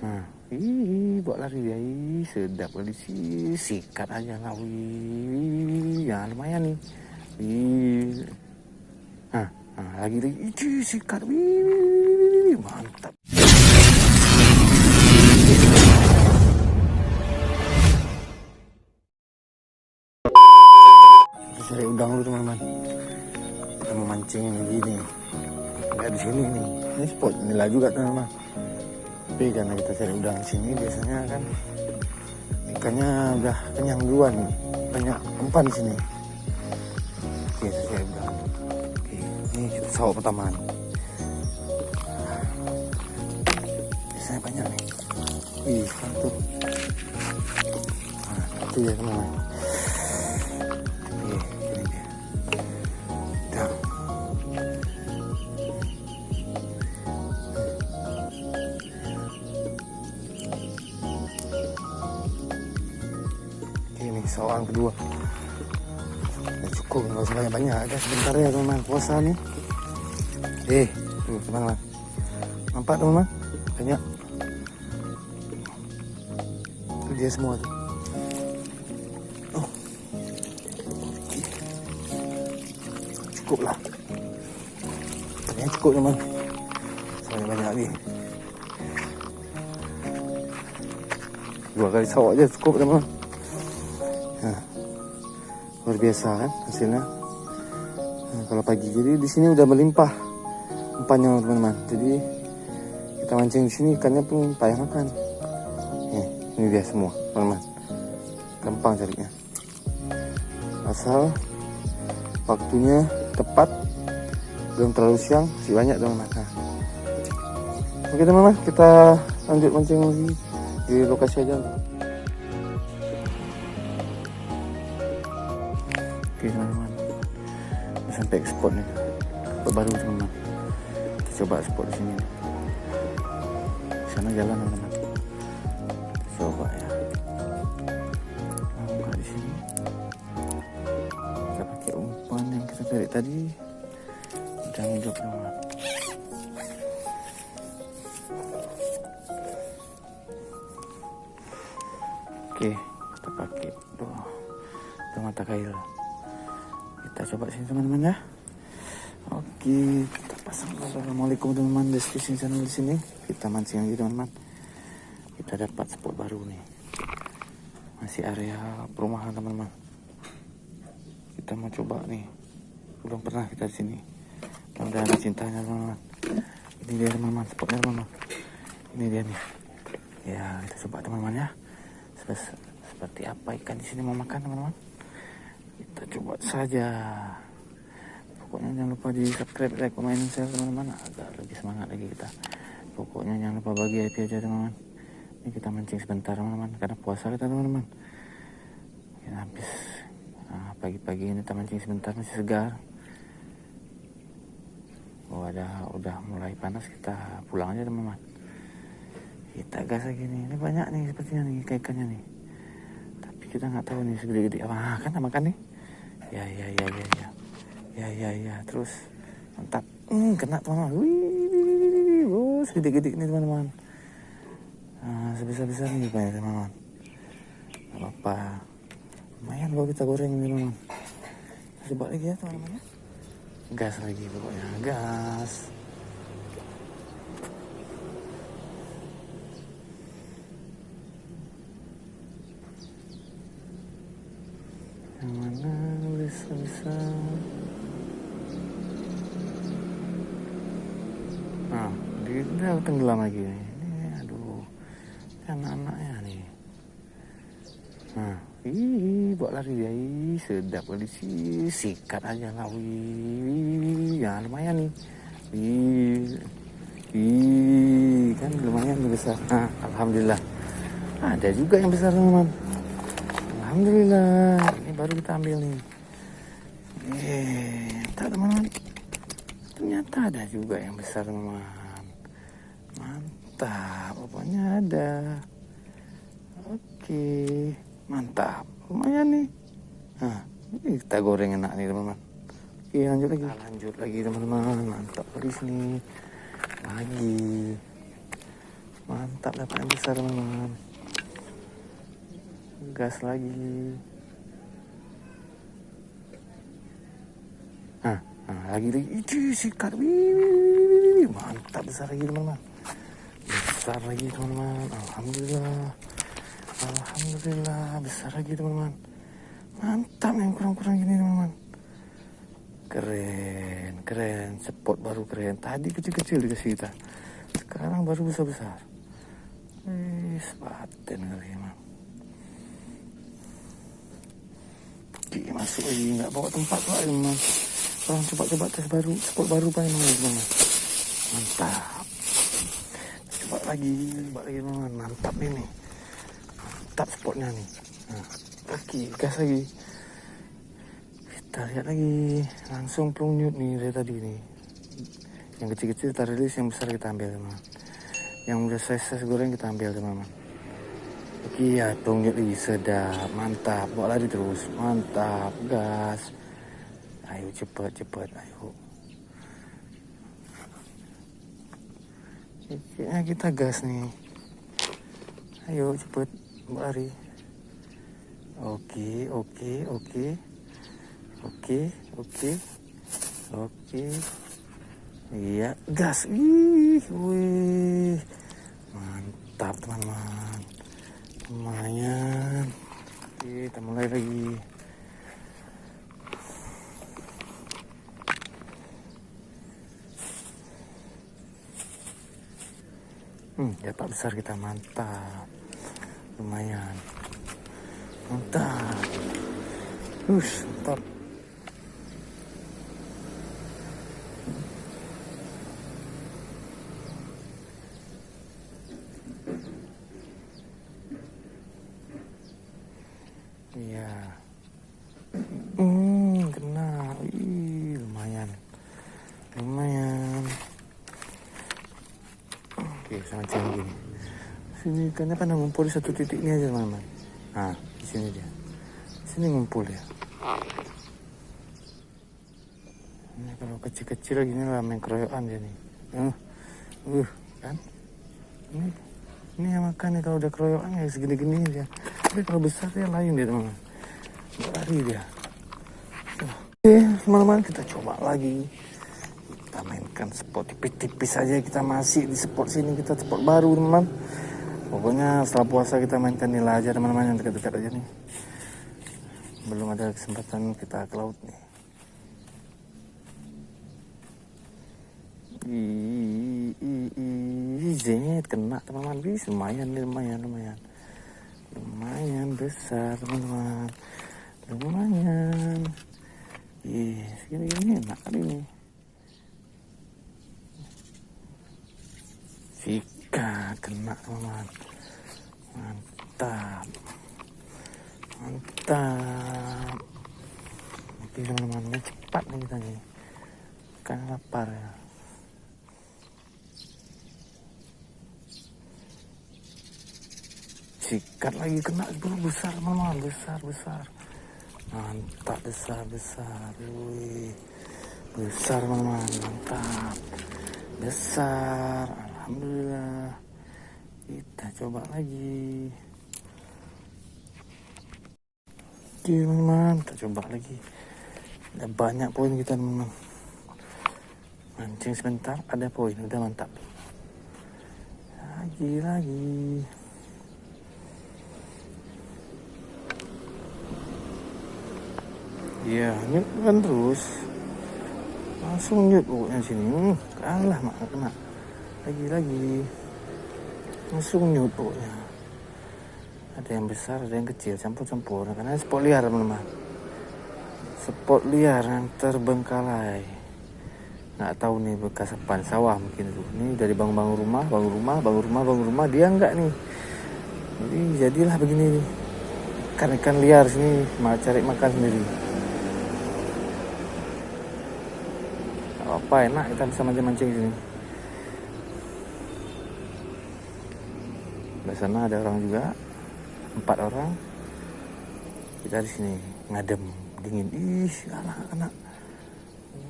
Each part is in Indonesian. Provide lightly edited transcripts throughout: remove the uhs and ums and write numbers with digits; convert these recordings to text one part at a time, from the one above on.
Nah, ih, buat lari dia, ih, sedap kali sih, sikat aja lah, wih, ya lumayan nih, wih, lagi, ih, sikat, wih, mantap. Kita cari udang dulu teman-teman, kita mau mancing lagi nih, nggak di sini nih, ini spot nila juga teman-teman. Tapi karena kita cari udang di sini biasanya kan ikannya udah kenyang duluan, banyak umpan di sini. Oke, kita cari udang. Oke, ini kita sawah pertama nih. Biasanya banyak nih. Wih, satu. Nah, satu ya teman-teman. Oke, ini dia. Udang. Ini sawangan kedua. Ya, cukup nggak usah banyak aja sebentar ya teman-teman, puasa nih. Tuh teman-teman, nampak teman-teman, banyak. Itu dia semua tuh. Oh, cukup lah, ternyata cukup teman, soalnya banyak lagi. 2 kali sawah aja cukup teman-teman. Nah, luar biasa kan hasilnya. Nah, kalau pagi jadi di sini udah melimpah umpannya teman-teman. Jadi kita mancing di sini ikannya pun payah makan. Ini dia semua teman-teman. Gampang carinya. Asal waktunya tepat, belum terlalu siang, masih banyak teman-teman. Nah, oke teman-teman, kita lanjut mancing lagi di lokasi aja. Oke teman-teman, sampai ke spot nih, spot baru teman-teman. Kita coba spot di sini. Di sana jalan teman-teman. Coba ya. Enggak di sini. Kita pakai umpan yang kita tarik tadi. Udah hidup teman-teman. Oke, kita pakai dua mata kail. Kita coba sini teman-teman ya. Oke, kita pasang. Assalamualaikum teman-teman, deskripsi channel di sini. Kita mancing lagi teman-teman. Kita dapat spot baru nih. Masih area perumahan teman-teman. Kita mau coba nih. Belum pernah kita di sini. Mudah-mudahan ada cintanya teman-teman. Ini dia teman-teman, spotnya teman-teman. Ini dia nih. Ya, kita coba teman-teman ya. Seperti apa ikan di sini mau makan teman-teman. Kita coba saja. Pokoknya jangan lupa di subscribe, like, komen, dan share teman-teman, agar lebih semangat lagi kita. Pokoknya jangan lupa bagi IP aja teman-teman. Ini kita mancing sebentar teman-teman, karena puasa kita teman-teman. Ya, habis pagi-pagi ini kita mancing sebentar, masih segar. Oh, udah mulai panas, kita pulang aja teman-teman. Kita gas lagi nih. Ini banyak nih sepertinya nih ikannya nih. Tapi kita nggak tahu nih segede-gede apa kan makan nih. Ya. Terus mantap. Kena teman-teman. Wih, segede-gede nih teman-teman. Nah, sebesar-besar nih banyak teman-teman. Gak apa-apa. Lumayan kalau kita goreng nih teman-teman. Coba lagi ya teman-teman. Gas lagi pokoknya, gas. Yang mana bisa. Nah, dia tenggelam lagi nih. Ini aduh, anak-anaknya nih. Nah, buat lari dia, sedap kali sih, sikat aja lah, ya lumayan nih. Kan lumayan besar. Nah, alhamdulillah. Ada juga yang besar teman-teman. Alhamdulillah, ini baru kita ambil nih. Teman-teman, ternyata ada juga yang besar teman-teman. Mantap, pokoknya ada. Oke, mantap, lumayan nih. Nah, ini kita goreng enak nih teman-teman. Oke, lanjut lagi teman-teman. Mantap kali sini lagi. Mantap, dapat yang besar teman-teman. Gas lagi. Nah, lagi. Itu sikat. Mantap, besar lagi teman-teman. Besar lagi teman-teman. Alhamdulillah, besar lagi teman-teman. Mantap, yang kurang-kurang gini teman-teman. Keren. Spot baru keren. Tadi kecil-kecil dikasih kita. Sekarang baru besar-besar. Sepaten kali emang. Oke, masuk lagi, nggak bawa tempat lagi teman. Orang coba tes baru, spot baru pak teman. Mantap. Coba lagi teman. Mantap ini. Mantap spotnya nih. Nah, oke, gas lagi. Kita lihat lagi. Langsung plungnyut nih dari tadi nih. Yang kecil-kecil kita rilis, yang besar kita ambil teman. Yang udah size goreng kita ambil teman-teman. Oke ya, plungnyut lagi, sedap, mantap. Bawa lari terus, mantap, gas. Ayo cepet, ayo. Kayaknya kita gas nih. Ayo cepet, bawa lari. Oke. Iya, gas. Wih. Mantap teman-teman. Lumayan. Oke, kita mulai lagi. Dapat besar kita, mantap. Lumayan. Mantap. Mantap. Iya. Kena. Lumayan. Oke, sama gini. Sini kenapa ngumpul di satu titik ini aja teman-teman. Nah, di sini dia. Sini ngumpul ya. Ini kalau kecil-kecil gini lah main keroyokan dia nih. Kan? Ini yang makan nih kalau udah keroyokan ya segini-gini dia. Tapi kalau besar dia lain dia teman-teman. Lari dia. Oke, teman-teman kita coba lagi. Kita mainkan spot tipis-tipis aja, kita masih di spot sini, kita spot baru teman-teman. Pokoknya setelah puasa kita mainkan nila aja teman-teman, yang dekat-dekat aja nih. Belum ada kesempatan kita ke laut nih. Zet kena teman-teman. Lumayan besar teman-teman. Lumayan. Segini enak kali ini. Sikat kena teman-teman. Mantap. Oke teman-teman, ini cepat nih kita nih. Kan lapar ya. Sikat lagi kena besar teman-teman, besar. Mantap, besar. Wih. Besar teman-teman, mantap. Besar, alhamdulillah. Kita coba lagi. Oke teman-teman, kita coba lagi. Ada banyak poin kita teman-teman. Mancing sebentar, ada poin, udah mantap. Lagi. Iya, nyut kan terus. Langsung nyut pokoknya sini. Kalah mak kena. Lagi. Langsung nyut pokoknya. Ada yang besar, ada yang kecil, campur-campur. Karena spot liar teman-teman. Spot liar yang terbengkalai. Nggak tahu nih bekas apa, sawah mungkin tuh. Ini dari bangun rumah, dia enggak nih. Jadi jadilah begini nih. Ikan liar sini, cari makan sendiri. Apa enak kita bisa mancing sini. Di sana ada orang juga, 4 orang. Kita di sini ngadem, dingin. Alah kena.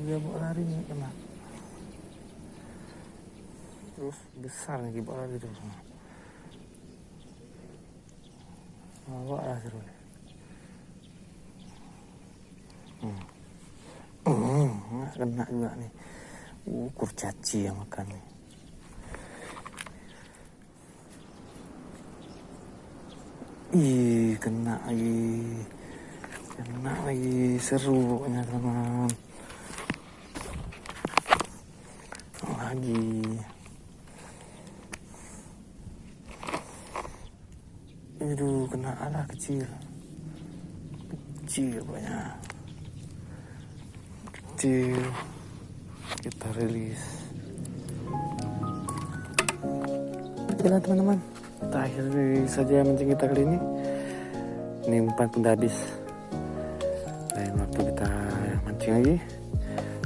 Dia bawa lari kena. Terus besar nih bawa lari terus. Bawa lah seru. Kena juga nih. Kurcaci yang makan nih. Ih, kena lagi, seru pokoknya teman-teman. Lagi. Aduh, kena ala kecil pokoknya. Kecil. Kita rilis. Oke lah teman-teman, kita akhiri saja mancing kita kali ini. Ini umpan pun udah habis. Lain waktu kita mancing lagi.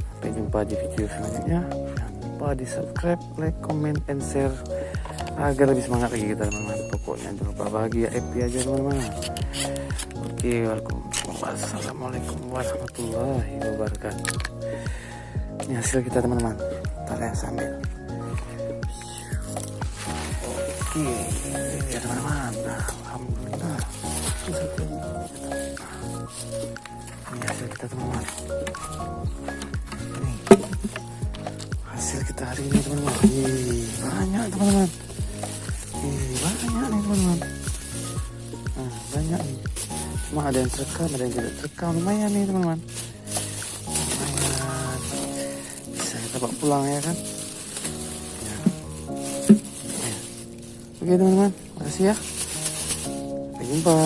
Sampai jumpa di video selanjutnya. Jangan lupa di subscribe, like, comment, and share agar lebih semangat lagi kita teman-teman. Pokoknya jangan lupa bahagia, happy aja teman-teman. Oke, wassalamualaikum warahmatullahi wabarakatuh. Ini hasil kita teman-teman. Ntar ya sambil. Oke, ya teman-teman. Alhamdulillah. Ini hasil kita teman-teman. Ini hasil kita hari ini teman-teman. Banyak teman-teman. Banyak nih teman-teman. Banyak nih. Cuma ada yang terekam, ada yang tidak terekam. Lumayan nih teman-teman. Lumayan. Bisa kita bawa pulang ya kan. Ya. Oke teman-teman. Makasih ya. Sampai jumpa.